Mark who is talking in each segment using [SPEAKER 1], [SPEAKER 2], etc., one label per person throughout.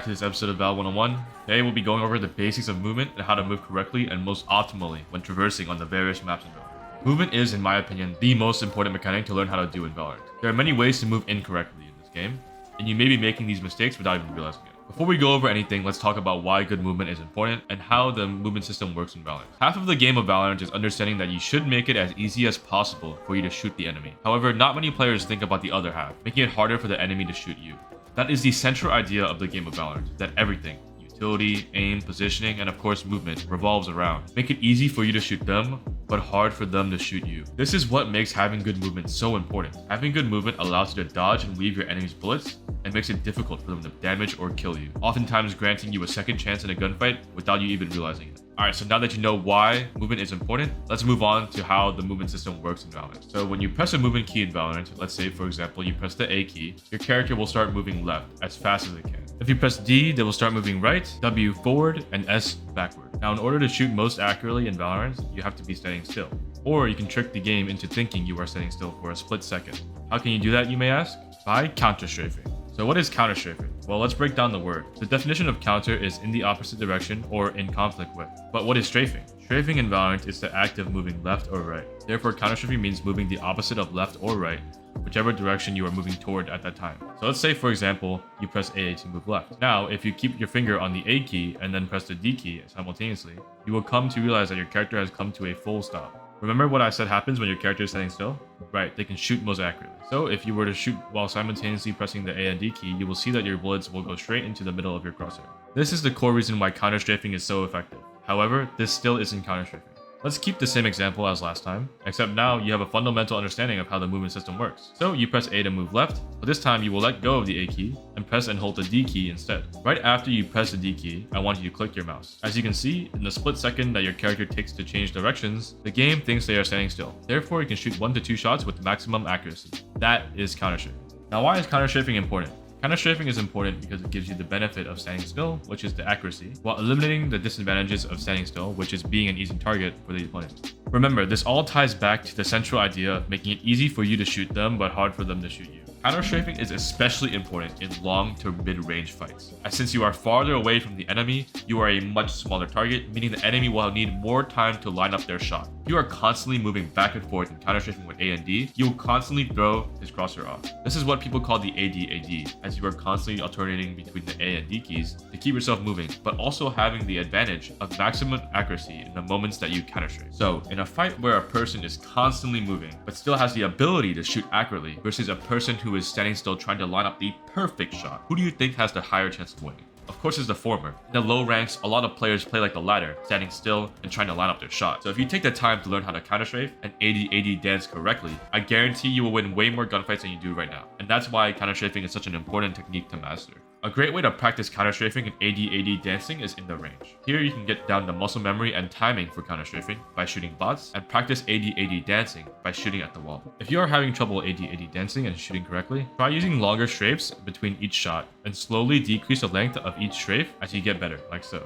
[SPEAKER 1] to this episode of Val 101. Today we'll be going over the basics of movement and how to move correctly and most optimally when traversing on the various maps in Valorant. Movement is, in my opinion, the most important mechanic to learn how to do in Valorant. There are many ways to move incorrectly in this game, and you may be making these mistakes without even realizing it. Before we go over anything, let's talk about why good movement is important and how the movement system works in Valorant. Half of the game of Valorant is understanding that you should make it as easy as possible for you to shoot the enemy. However, not many players think about the other half, making it harder for the enemy to shoot you. That is the central idea of the game of Valorant, that everything, utility, aim, positioning, and of course movement, revolves around. Make it easy for you to shoot them, but hard for them to shoot you. This is what makes having good movement so important. Having good movement allows you to dodge and weave your enemy's bullets, and makes it difficult for them to damage or kill you, oftentimes granting you a second chance in a gunfight without you even realizing it. Alright, so now that you know why movement is important, let's move on to how the movement system works in Valorant. So when you press a movement key in Valorant, let's say for example you press the A key, your character will start moving left as fast as it can. If you press D, they will start moving right, W forward, and S backward. Now in order to shoot most accurately in Valorant, you have to be standing still. Or you can trick the game into thinking you are standing still for a split second. How can you do that, you may ask? By counterstrafing. So what is counterstrafing? Well, let's break down the word. The definition of counter is in the opposite direction or in conflict with. But what is strafing? Strafing in Valorant is the act of moving left or right. Therefore, counterstrafing means moving the opposite of left or right, whichever direction you are moving toward at that time. So let's say, for example, you press A to move left. Now, if you keep your finger on the A key and then press the D key simultaneously, you will come to realize that your character has come to a full stop. Remember what I said happens when your character is standing still? Right, they can shoot most accurately. So if you were to shoot while simultaneously pressing the A and D key, you will see that your bullets will go straight into the middle of your crosshair. This is the core reason why counterstrafing is so effective. However, this still isn't counterstrafing. Let's keep the same example as last time, except now you have a fundamental understanding of how the movement system works. So you press A to move left, but this time you will let go of the A key and press and hold the D key instead. Right after you press the D key, I want you to click your mouse. As you can see, in the split second that your character takes to change directions, the game thinks they are standing still. Therefore, you can shoot 1 to 2 shots with maximum accuracy. That is counterstrafing. Now, why is counterstrafing important? Counterstrafing is important because it gives you the benefit of standing still, which is the accuracy, while eliminating the disadvantages of standing still, which is being an easy target for the opponent. Remember, this all ties back to the central idea of making it easy for you to shoot them, but hard for them to shoot you. Counterstrafing is especially important in long to mid-range fights, as since you are farther away from the enemy, you are a much smaller target, meaning the enemy will need more time to line up their shot. If you are constantly moving back and forth and counterstrafing with A and D, you will constantly throw his crosshair off. This is what people call the AD-AD, as you are constantly alternating between the A and D keys to keep yourself moving, but also having the advantage of maximum accuracy in the moments that you counterstrafe. So, in a fight where a person is constantly moving, but still has the ability to shoot accurately, versus a person who is standing still trying to line up the perfect shot, who do you think has the higher chance of winning? Of course, it's the former. In the low ranks, a lot of players play like the latter, standing still and trying to line up their shot. So if you take the time to learn how to counterstrafe and AD-AD dance correctly, I guarantee you will win way more gunfights than you do right now. And that's why counterstrafing is such an important technique to master. A great way to practice counterstrafing and AD-AD dancing is in the range. Here you can get down the muscle memory and timing for counterstrafing by shooting bots, and practice AD-AD dancing by shooting at the wall. If you are having trouble AD-AD dancing and shooting correctly, try using longer strafes between each shot, and slowly decrease the length of each strafe as you get better, like so.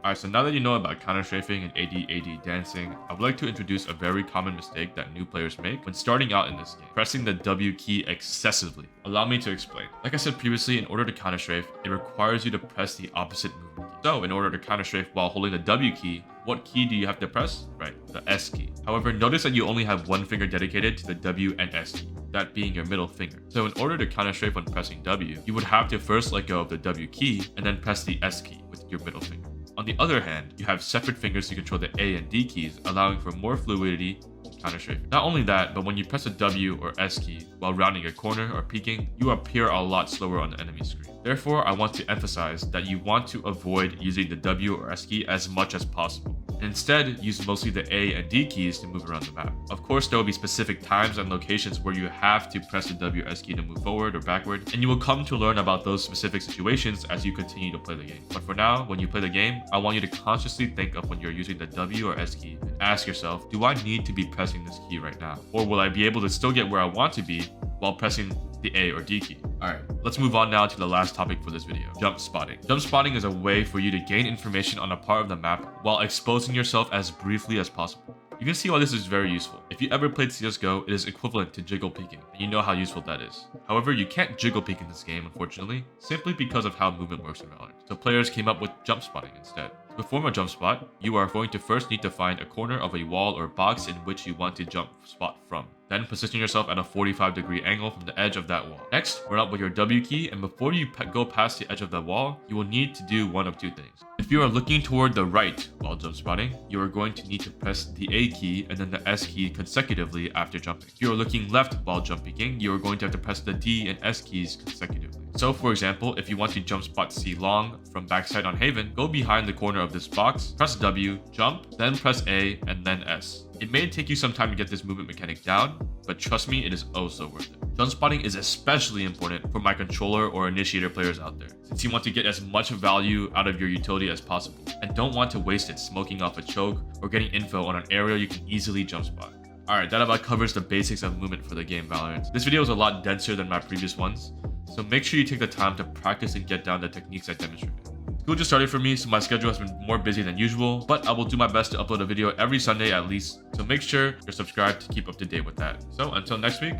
[SPEAKER 1] Alright, so now that you know about counterstrafing and AD-AD dancing, I would like to introduce a very common mistake that new players make when starting out in this game: pressing the W key excessively. Allow me to explain. Like I said previously, in order to counterstrafe, it requires you to press the opposite movement key. So, in order to counterstrafe while holding the W key, what key do you have to press? Right, the S key. However, notice that you only have one finger dedicated to the W and S key, that being your middle finger. So in order to counterstrafe when pressing W, you would have to first let go of the W key and then press the S key with your middle finger. On the other hand, you have separate fingers to control the A and D keys, allowing for more fluidity in counterstrafing. Not only that, but when you press a W or S key while rounding a corner or peeking, you appear a lot slower on the enemy screen. Therefore, I want to emphasize that you want to avoid using the W or S key as much as possible, and instead use mostly the A and D keys to move around the map. Of course, there will be specific times and locations where you have to press the W or S key to move forward or backward, and you will come to learn about those specific situations as you continue to play the game. But for now, when you play the game, I want you to consciously think of when you're using the W or S key and ask yourself, do I need to be pressing this key right now? Or will I be able to still get where I want to be while pressing the A or D key? Alright, let's move on now to the last topic for this video: jump spotting. Jump spotting is a way for you to gain information on a part of the map while exposing yourself as briefly as possible. You can see why this is very useful. If you ever played CSGO, it is equivalent to jiggle peeking, and you know how useful that is. However, you can't jiggle peek in this game, unfortunately, simply because of how movement works in Valorant. So players came up with jump spotting instead. To perform a jump spot, you are going to first need to find a corner of a wall or box in which you want to jump spot from. Then position yourself at a 45-degree angle from the edge of that wall. Next, run up with your W key, and before you go past the edge of the wall, you will need to do one of two things. If you are looking toward the right while jump spotting, you are going to need to press the A key and then the S key consecutively after jumping. If you are looking left while jump peeking, you are going to have to press the D and S keys consecutively. So for example, if you want to jump spot C long from backside on Haven, go behind the corner of this box, press W, jump, then press A, and then S. It may take you some time to get this movement mechanic down, but trust me, it is oh so worth it. Jump spotting is especially important for my controller or initiator players out there, since you want to get as much value out of your utility as possible, and don't want to waste it smoking off a choke or getting info on an area you can easily jump spot. Alright, that about covers the basics of movement for the game Valorant. This video is a lot denser than my previous ones, so make sure you take the time to practice and get down the techniques I demonstrated. School just started for me, so my schedule has been more busy than usual, but I will do my best to upload a video every Sunday at least, so make sure you're subscribed to keep up to date with that. So until next week,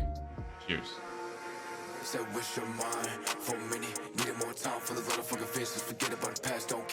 [SPEAKER 1] cheers.